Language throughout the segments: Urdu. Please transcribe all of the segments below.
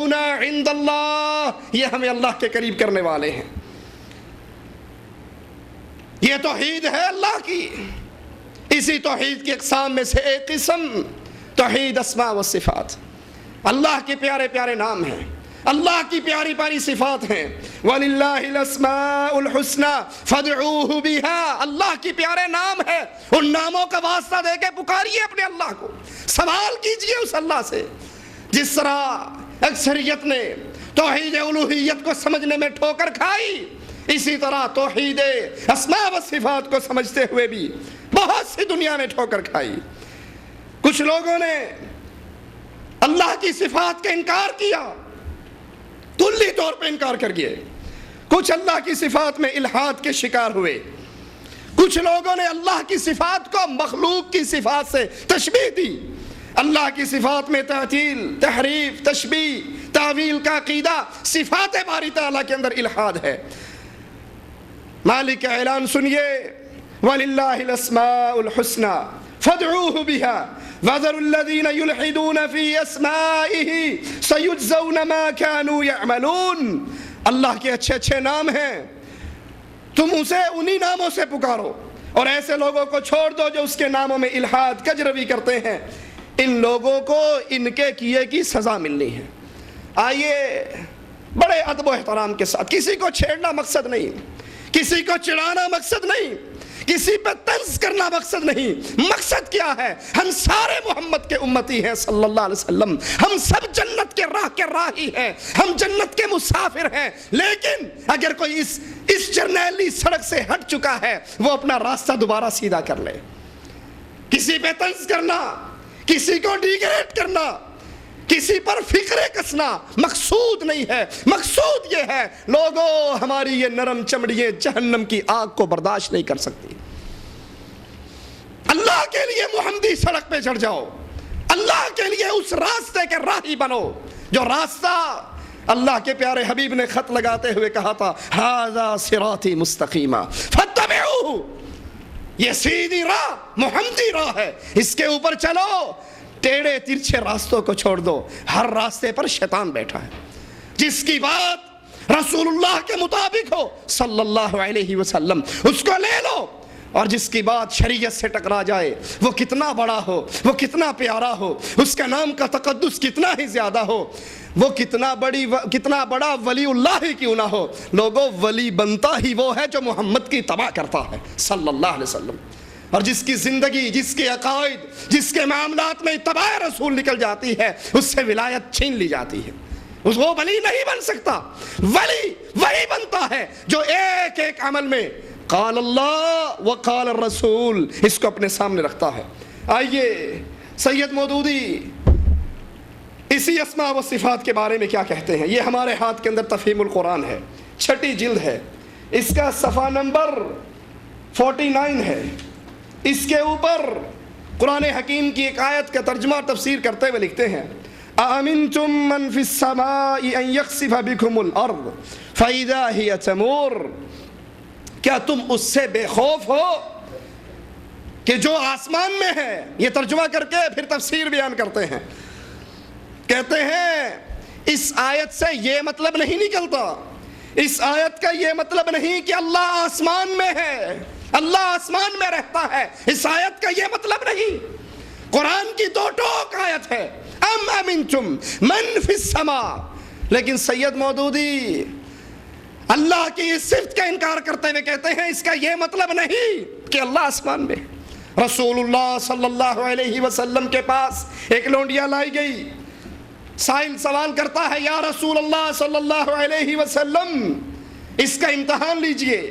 يقربنا عند اللہ، یہ ہمیں اللہ کے قریب کرنے والے ہیں۔ یہ توحید ہے اللہ کی۔ اسی توحید کی اقسام میں سے ایک قسم توحید اسماء و صفات، اللہ کے پیارے پیارے نام ہیں، اللہ کی پیاری پیاری صفات ہیں۔ وَلِلَّهِ الْأَسْمَاءُ الْحُسْنَى فَادْعُوهُ بِهَا، اللہ کی پیارے نام ہے، ان ناموں کا واسطہ دے کے پکاریے اپنے اللہ کو، سوال کیجئے اس اللہ سے۔ جس طرح اکثریت نے توحید الوہیت کو سمجھنے میں ٹھوکر کھائی، اسی طرح توحید اسماء و صفات کو سمجھتے ہوئے بھی بہت سی دنیا میں ٹھوکر کھائی۔ کچھ لوگوں نے اللہ کی صفات کا انکار کیا، کلی طور پہ انکار کر گئے۔ کچھ اللہ کی صفات میں الحاد کے شکار ہوئے۔ کچھ لوگوں نے اللہ کی صفات کو مخلوق کی صفات سے تشبیہ دی۔ اللہ کی صفات میں تعطیل، تحریف، تشبیہ، تعویل کا عقیدہ، صفات باری تعالیٰ کے اندر الحاد ہے۔ مالک کا اعلان سنیے، وَلِلَّهِ الْأَسْمَاءُ الْحُسْنَى فَادْعُوهُ بِهَا وَذَرُوا الَّذِينَ يُلْحِدُونَ فِي أَسْمَائِهِ سَيُجْزَوْنَ مَا كَانُوا يَعْمَلُونَ، اللہ کے اچھے اچھے نام ہیں، تم اسے انہی ناموں سے پکارو اور ایسے لوگوں کو چھوڑ دو جو اس کے ناموں میں الحاد کجروی کرتے ہیں، ان لوگوں کو ان کے کیے کی سزا ملنی ہے۔ آئیے بڑے ادب و احترام کے ساتھ، کسی کو چھیڑنا مقصد نہیں، کسی کو چڑھانا مقصد نہیں، کسی پہ طنز کرنا مقصد نہیں۔ مقصد کیا ہے؟ ہم سارے محمد کے امتی ہیں صلی اللہ علیہ وسلم، ہم سب جنت کے راہی ہیں، ہم جنت کے مسافر ہیں۔ لیکن اگر کوئی اس جرنیلی سڑک سے ہٹ چکا ہے، وہ اپنا راستہ دوبارہ سیدھا کر لے۔ کسی پہ طنز کرنا، کسی کو ڈیگریڈ کرنا، کسی پر فکرے کسنا مقصود نہیں ہے۔ مقصود یہ ہے، لوگوں ہماری یہ نرم چمڑییں جہنم کی آگ کو برداشت نہیں کر سکتی۔ اللہ کے لیے محمدی سڑک پہ چڑھ جاؤ، اللہ کے لیے اس راستے کے راہی بنو جو راستہ اللہ کے پیارے حبیب نے خط لگاتے ہوئے کہا تھا، ھذا صراطی مستقیما فاتبعوہ، یہ سیدھی راہ محمدی راہ ہے، اس کے اوپر چلو، ٹیڑے ترچھے راستوں کو چھوڑ دو۔ ہر راستے پر شیطان بیٹھا ہے، جس کی بات رسول اللہ کے مطابق ہو صلی اللہ علیہ وسلم اس کو لے لو، اور جس کی بات شریعت سے ٹکرا جائے، وہ کتنا بڑا ہو، وہ کتنا پیارا ہو، اس کا نام کا تقدس کتنا ہی زیادہ ہو، وہ کتنا بڑا ولی اللہ ہی کیوں نہ ہو، لوگوں ولی بنتا ہی وہ ہے جو محمد کی اتباع کرتا ہے صلی اللہ علیہ وسلم، اور جس کی زندگی، جس کے عقائد، جس کے معاملات میں اتباع رسول نکل جاتی ہے، اس سے ولایت چھین لی جاتی ہے۔ وہ ولی نہیں بن سکتا، ولی وہی بنتا ہے جو ایک ایک عمل میں قال اللہ و قال الرسول اس کو اپنے سامنے رکھتا ہے۔ آئیے سید مودودی اسی اسماء و صفات کے بارے میں کیا کہتے ہیں۔ یہ ہمارے ہاتھ کے اندر تفہیم القرآن ہے، 6 جلد ہے، اس کا صفحہ نمبر 49 ہے۔ اس کے اوپر قرآن حکیم کی ایک آیت کا ترجمہ اور تفسیر کرتے ہوئے لکھتے ہیں، أَأَمِنْتُم مَّن فِي السَّمَاءِ أَن يَخْسِفَ بِكُمُ الْأَرْضَ فَإِذَا هِيَ تَمُورُ، کیا تم اس سے بے خوف ہو کہ جو آسمان میں ہے؟ یہ ترجمہ کر کے پھر تفسیر بیان کرتے ہیں، کہتے ہیں اس آیت سے یہ مطلب نہیں نکلتا، اس آیت کا یہ مطلب نہیں کہ اللہ آسمان میں ہے، اللہ آسمان میں رہتا ہے، اس آیت کا یہ مطلب نہیں۔ قرآن کی 2 ٹوک آیت ہے، ام امنتم من فی السماء، لیکن سید مودودی اللہ کی اس صفت کا انکار کرتے ہوئے کہتے ہیں اس کا یہ مطلب نہیں کہ اللہ آسمان میں۔ رسول اللہ صلی اللہ علیہ وسلم کے پاس ایک لونڈیا لائی گئی، سائل سوال کرتا ہے، یا رسول اللہ صلی اللہ علیہ وسلم اس کا امتحان لیجئے،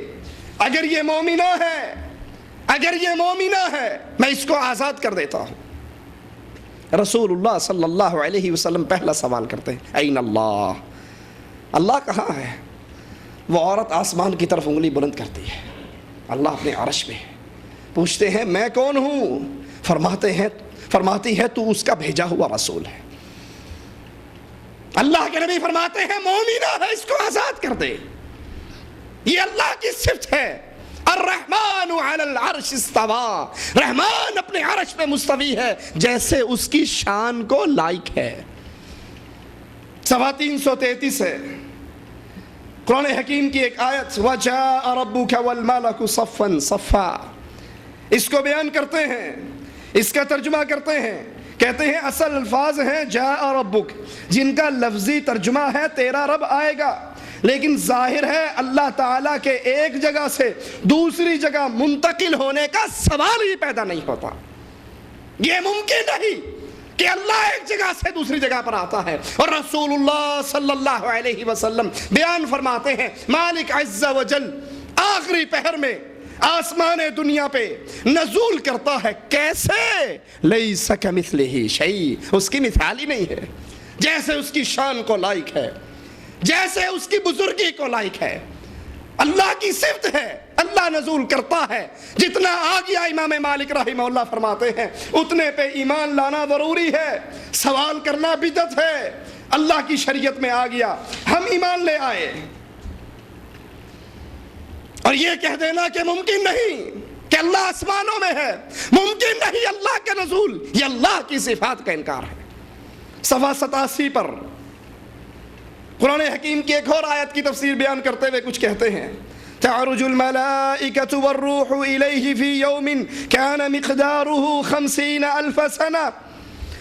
اگر یہ مومنہ ہے، اگر یہ مومنہ ہے میں اس کو آزاد کر دیتا ہوں۔ رسول اللہ صلی اللہ علیہ وسلم پہلا سوال کرتے ہیں، این اللہ، اللہ کہاں ہے؟ وہ عورت آسمان کی طرف انگلی بلند کرتی ہے، اللہ اپنے عرش میں ہے۔ پوچھتے ہیں میں کون ہوں؟ فرماتی ہے تو اس کا بھیجا ہوا رسول ہے۔ اللہ کے نبی فرماتے ہیں مومنہ ہے، اس کو آزاد کر دے۔ یہ اللہ کی صفت ہے، الرحمن علی العرش استوى، رحمان اپنے عرش پہ مستوی ہے جیسے اس کی شان کو لائق ہے۔ 333 ہے قرآن حکیم کی ایک آیت، وَجَاءَ رَبُّكَ وَالْمَلَكُ صَفًّا صَفًّا، اس کو بیان کرتے ہیں، اس کا ترجمہ کرتے ہیں، کہتے ہیں اصل الفاظ ہیں جاء ربک، جن کا لفظی ترجمہ ہے تیرا رب آئے گا، لیکن ظاہر ہے اللہ تعالیٰ کے ایک جگہ سے دوسری جگہ منتقل ہونے کا سوال ہی پیدا نہیں ہوتا۔ یہ ممکن نہیں کہ اللہ ایک جگہ سے دوسری جگہ پر آتا ہے۔ اور رسول اللہ صلی اللہ علیہ وسلم بیان فرماتے ہیں مالک عز و جل آخری پہر میں آسمان دنیا پہ نزول کرتا ہے، کیسے؟ لیس کمثلہ شیء، اس کی مثال ہی نہیں ہے، جیسے اس کی شان کو لائق ہے، جیسے اس کی بزرگی کو لائق ہے، اللہ کی صفت ہے، اللہ نزول کرتا ہے۔ جتنا آ گیا امام مالک رحمہ اللہ فرماتے ہیں اتنے پہ ایمان لانا ضروری ہے، سوال کرنا بدعت ہے۔ اللہ کی شریعت میں آ گیا، ہم ایمان لے آئے، اور یہ کہہ دینا کہ ممکن نہیں کہ اللہ آسمانوں میں ہے، ممکن نہیں اللہ کا نزول، یہ اللہ کی صفات کا انکار ہے۔ صفحہ 87 پر قرآن حکیم کی ایک اور آیت کی تفسیر بیان کرتے ہوئے کچھ کہتے ہیں تعرج الملائکۃ والروح الیہ فی یوم کان مقدارہ 50,000 سنہ،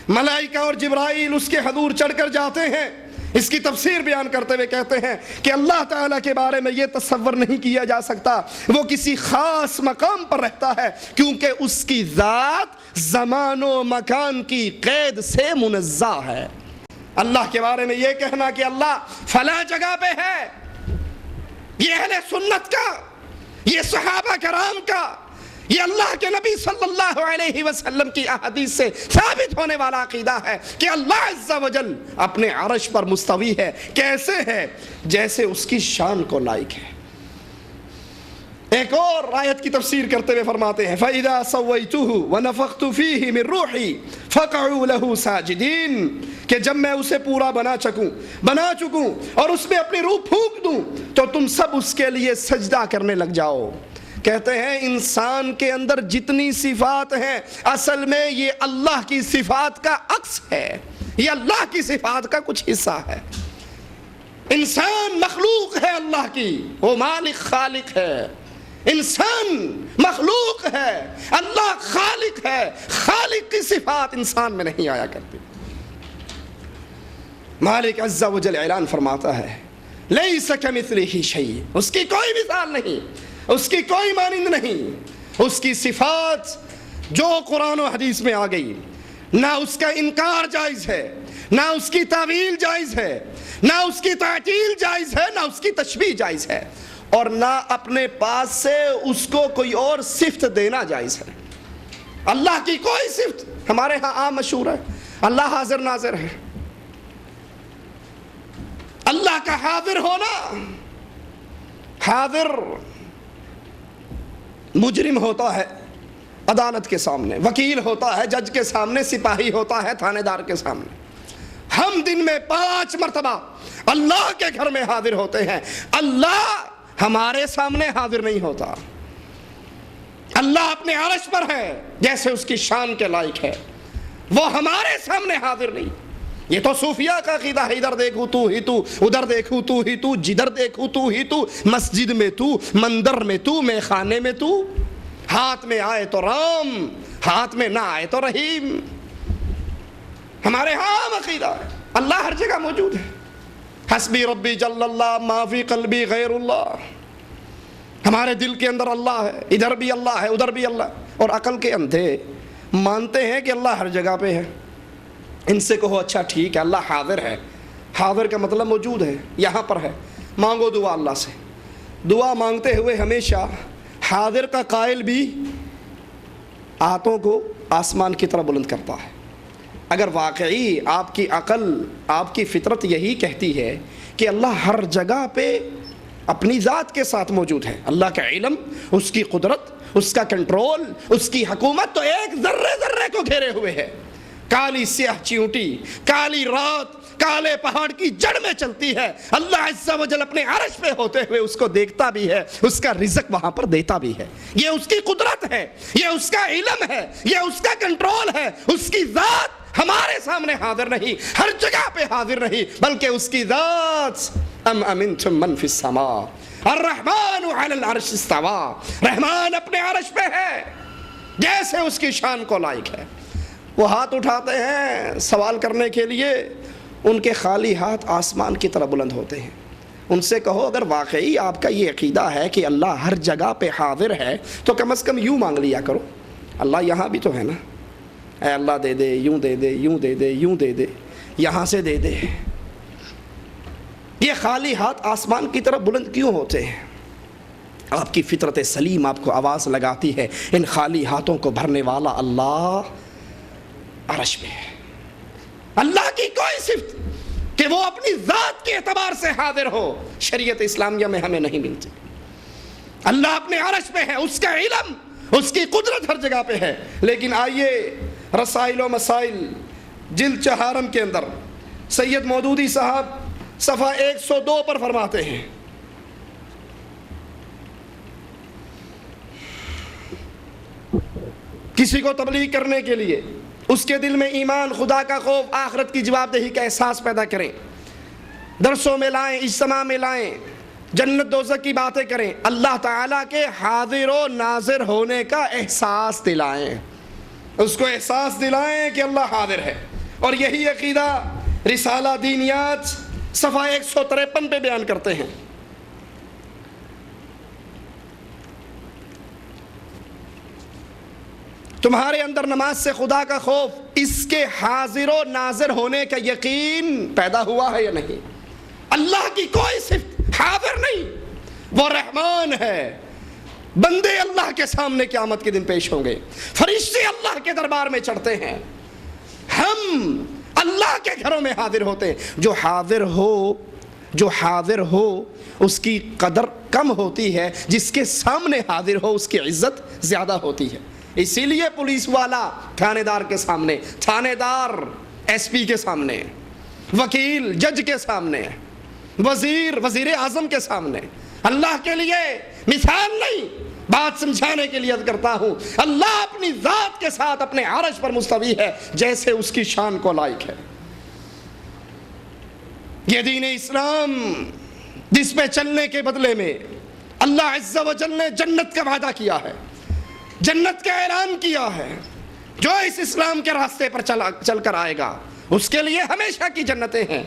ملائکہ اور جبرائیل اس کے حضور چڑھ کر جاتے ہیں۔ اس کی تفسیر بیان کرتے ہوئے کہتے ہیں کہ اللہ تعالیٰ کے بارے میں یہ تصور نہیں کیا جا سکتا، وہ کسی خاص مقام پر رہتا ہے کیونکہ اس کی ذات زمان و مکان کی قید سے منزہ ہے۔ اللہ کے بارے میں یہ کہنا کہ اللہ فلاں جگہ پہ ہے، یہ اہل سنت کا، یہ صحابہ کرام کا، یہ اللہ کے نبی صلی اللہ علیہ وسلم کی احادیث سے ثابت ہونے والا عقیدہ ہے کہ اللہ عز و جل اپنے عرش پر مستوی ہے۔ کیسے ہے؟ جیسے اس کی شان کو لائق ہے۔ ایک اور آیت کی تفسیر کرتے ہوئے فرماتے ہیں فَإِذَا سَوَّيْتُهُ وَنَفَخْتُ فِيهِ مِن رُوحِي فَقَعُوا لَهُ سَاجِدِينَ، کہ جب میں اسے پورا بنا چکوں اور اس میں اپنی روح پھونک دوں تو تم سب اس کے لیے سجدہ کرنے لگ جاؤ۔ کہتے ہیں انسان کے اندر جتنی صفات ہیں اصل میں یہ اللہ کی صفات کا عکس ہے، یہ اللہ کی صفات کا کچھ حصہ ہے۔ انسان مخلوق ہے اللہ کی، وہ مالک خالق ہے، انسان مخلوق ہے، اللہ خالق ہے، خالق کی صفات انسان میں نہیں آیا کرتی۔ مالک عز و جل اعلان فرماتا ہے لیس کمثلہ شیء، اس کی کوئی مثال نہیں، اس کی کوئی مانند نہیں۔ اس کی صفات جو قرآن و حدیث میں آ گئی، نہ اس کا انکار جائز ہے، نہ اس کی تعویل جائز ہے، نہ اس کی تعطیل جائز ہے، نہ اس کی تشبیہ جائز ہے، اور نہ اپنے پاس سے اس کو کوئی اور صفت دینا جائز ہے۔ اللہ کی کوئی صفت ہمارے ہاں عام مشہور ہے، اللہ حاضر ناظر ہے۔ اللہ کا حاضر ہونا، حاضر مجرم ہوتا ہے عدالت کے سامنے، وکیل ہوتا ہے جج کے سامنے، سپاہی ہوتا ہے تھانے دار کے سامنے۔ ہم دن میں 5 مرتبہ اللہ کے گھر میں حاضر ہوتے ہیں، اللہ ہمارے سامنے حاضر نہیں ہوتا۔ اللہ اپنے عرش پر ہے جیسے اس کی شان کے لائق ہے، وہ ہمارے سامنے حاضر نہیں۔ یہ تو صوفیہ کا عقیدہ ہے، ادھر دیکھو تو ہی تو، ادھر دیکھو تو ہی تو، جدھر دیکھو تو ہی تو، مسجد میں تو، مندر میں تو، میں خانے میں تو، ہاتھ میں آئے تو رام، ہاتھ میں نہ آئے تو رحیم۔ ہمارے ہاں عقیدہ ہے اللہ ہر جگہ موجود ہے۔ حسبی ربی جل اللہ ما فی قلبی غیر اللہ، ہمارے دل کے اندر اللہ ہے، ادھر بھی اللہ ہے ادھر بھی اللہ۔ اور عقل کے اندھے مانتے ہیں کہ اللہ ہر جگہ پہ ہے۔ ان سے کہو اچھا ٹھیک ہے اللہ حاضر ہے، حاضر کا مطلب موجود ہے، یہاں پر ہے، مانگو دعا اللہ سے۔ دعا مانگتے ہوئے ہمیشہ حاضر کا قائل بھی ہاتھوں کو آسمان کی طرف بلند کرتا ہے۔ اگر واقعی آپ کی عقل، آپ کی فطرت یہی کہتی ہے کہ اللہ ہر جگہ پہ اپنی ذات کے ساتھ موجود ہے، اللہ کا علم، اس کی قدرت، اس کا کنٹرول، اس کی حکومت تو ایک ذرے ذرے کو گھیرے ہوئے ہے۔ کالی سیاہ چیونٹی، کالی رات، کالے پہاڑ کی جڑ میں چلتی ہے، اللہ عز و جل اپنے عرش پہ ہوتے ہوئے اس کو دیکھتا بھی ہے، اس کا رزق وہاں پر دیتا بھی ہے۔ یہ اس کی قدرت ہے، یہ اس کا علم ہے، یہ اس کا کنٹرول ہے، اس کی ذات ہمارے سامنے حاضر نہیں، ہر جگہ پہ حاضر نہیں، بلکہ اس کی ذات ام امنتم من فی السماء الرحمن علی العرش استوى، رحمان اپنے عرش پہ ہے، جیسے اس کی شان کو لائق ہے۔ وہ ہاتھ اٹھاتے ہیں سوال کرنے کے لیے، ان کے خالی ہاتھ آسمان کی طرف بلند ہوتے ہیں۔ ان سے کہو اگر واقعی آپ کا یہ عقیدہ ہے کہ اللہ ہر جگہ پہ حاضر ہے تو کم از کم یوں مانگ لیا کرو، اللہ یہاں بھی تو ہے نا، اے اللہ دے دے، یوں دے دے، یوں دے دے، یوں دے دے، یہاں سے دے دے۔ یہ خالی ہاتھ آسمان کی طرف بلند کیوں ہوتے ہیں؟ آپ کی فطرت سلیم آپ کو آواز لگاتی ہے ان خالی ہاتھوں کو بھرنے والا اللہ عرش میں ہے۔ اللہ کی کوئی صفت کہ وہ اپنی ذات کے اعتبار سے حاضر ہو شریعت اسلامیہ میں ہمیں نہیں ملتی۔ اللہ اپنے عرش پہ ہے، اس کا علم، اس کی قدرت ہر جگہ پہ ہے۔ لیکن آئیے رسائل و مسائل جلد 4 کے اندر سید مودودی صاحب صفحہ 102 پر فرماتے ہیں، کسی کو تبلیغ کرنے کے لیے اس کے دل میں ایمان، خدا کا خوف، آخرت کی جواب دہی کا احساس پیدا کریں، درسوں میں لائیں، اجتماع میں لائیں، جنت دوزخ کی باتیں کریں، اللہ تعالیٰ کے حاضر و ناظر ہونے کا احساس دلائیں، اس کو احساس دلائیں کہ اللہ حاضر ہے۔ اور یہی عقیدہ رسالہ دینیات صفحہ 153 پہ بیان کرتے ہیں۔ تمہارے اندر نماز سے خدا کا خوف، اس کے حاضر و ناظر ہونے کا یقین پیدا ہوا ہے یا نہیں؟ اللہ کی کوئی صفت حاضر نہیں، وہ رحمان ہے۔ بندے اللہ کے سامنے قیامت کے دن پیش ہوں گے، فرشتے اللہ کے دربار میں چڑھتے ہیں، ہم اللہ کے گھروں میں حاضر ہوتے ہیں۔ جو حاضر ہو اس کی قدر کم ہوتی ہے، جس کے سامنے حاضر ہو اس کی عزت زیادہ ہوتی ہے۔ اسی لیے پولیس والا تھانے دار کے سامنے، تھانے دار ایس پی کے سامنے، وکیل جج کے سامنے، وزیر اعظم کے سامنے، اللہ کے لیے مثال نہیں، بات سمجھانے کے لیے عرض کرتا ہوں، اللہ اپنی ذات کے ساتھ اپنے عرش پر مستوی ہے جیسے اس کی شان کو لائق ہے۔ یہ دین اسلام جس پہ چلنے کے بدلے میں اللہ عز و جل نے جنت کا وعدہ کیا ہے، جنت کا اعلان کیا ہے، جو اس اسلام کے راستے پر چل کر آئے گا اس کے لیے ہمیشہ کی جنتیں ہیں۔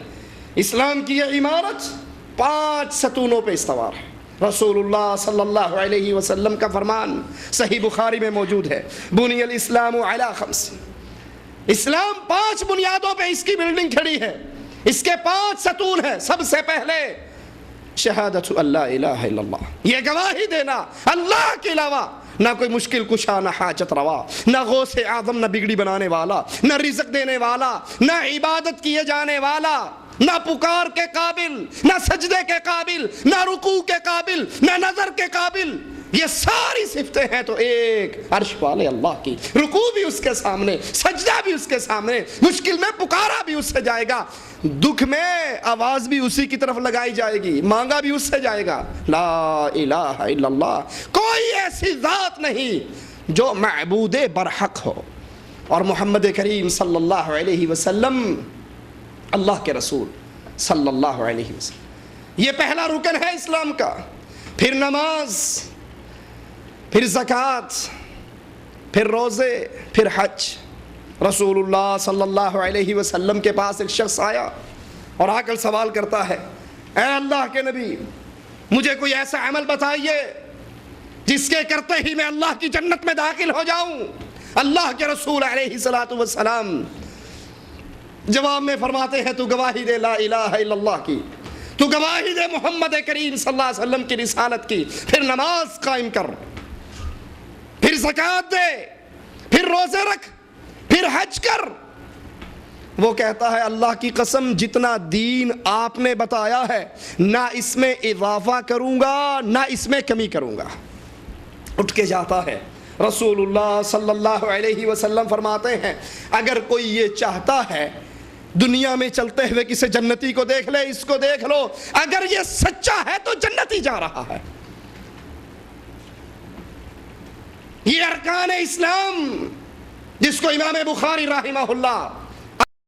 اسلام کی یہ عمارت 5 ستونوں پہ استوار ہے۔ رسول اللہ صلی اللہ علیہ وسلم کا فرمان صحیح بخاری میں موجود ہے، بنی الاسلام علی 5، اسلام 5 بنیادوں پہ اس کی بلڈنگ کھڑی ہے، اس کے 5 ستون ہیں۔ سب سے پہلے شہادت اللہ الہ الا اللہ، یہ گواہی دینا اللہ کے علاوہ نہ کوئی مشکل کشا، نہ حاجت روا، نہ غوث اعظم، نہ بگڑی بنانے والا، نہ رزق دینے والا، نہ عبادت کیے جانے والا، نہ پکار کے قابل، نہ سجدے کے قابل، نہ رکوع کے قابل، نہ نظر کے قابل۔ یہ ساری صفتیں ہیں تو ایک عرش والے اللہ کی، رکوع بھی اس کے سامنے، سجدہ بھی اس کے سامنے، مشکل میں پکارا بھی اس سے جائے گا، دکھ میں آواز بھی اسی کی طرف لگائی جائے گی، مانگا بھی اس سے جائے گا۔ لا الہ الا اللہ، کوئی ایسی ذات نہیں جو معبود برحق ہو، اور محمد کریم صلی اللہ علیہ وسلم اللہ کے رسول صلی اللہ علیہ وسلم، یہ پہلا رکن ہے اسلام کا۔ پھر نماز، پھر زکوٰۃ، پھر روزے، پھر حج۔ رسول اللہ صلی اللہ علیہ وسلم کے پاس ایک شخص آیا اور آ کر سوال کرتا ہے، اے اللہ کے نبی، مجھے کوئی ایسا عمل بتائیے جس کے کرتے ہی میں اللہ کی جنت میں داخل ہو جاؤں۔ اللہ کے رسول علیہ الصلوۃ والسلام جواب میں فرماتے ہیں، تو گواہی دے لا الہ الا اللہ کی، تو گواہی دے محمد کریم صلی اللہ علیہ وسلم کی رسالت کی، پھر نماز قائم کر، پھر زکوٰۃ دے، پھر روزے رکھ، پھر حج کر۔ وہ کہتا ہے اللہ کی قسم، جتنا دین آپ نے بتایا ہے نہ اس میں اضافہ کروں گا نہ اس میں کمی کروں گا۔ اٹھ کے جاتا ہے۔ رسول اللہ صلی اللہ علیہ وسلم فرماتے ہیں، اگر کوئی یہ چاہتا ہے دنیا میں چلتے ہوئے کسی جنتی کو دیکھ لے، اس کو دیکھ لو، اگر یہ سچا ہے تو جنتی جا رہا ہے۔ یہ ارکان اسلام جس کو امام بخاری رحمہ اللہ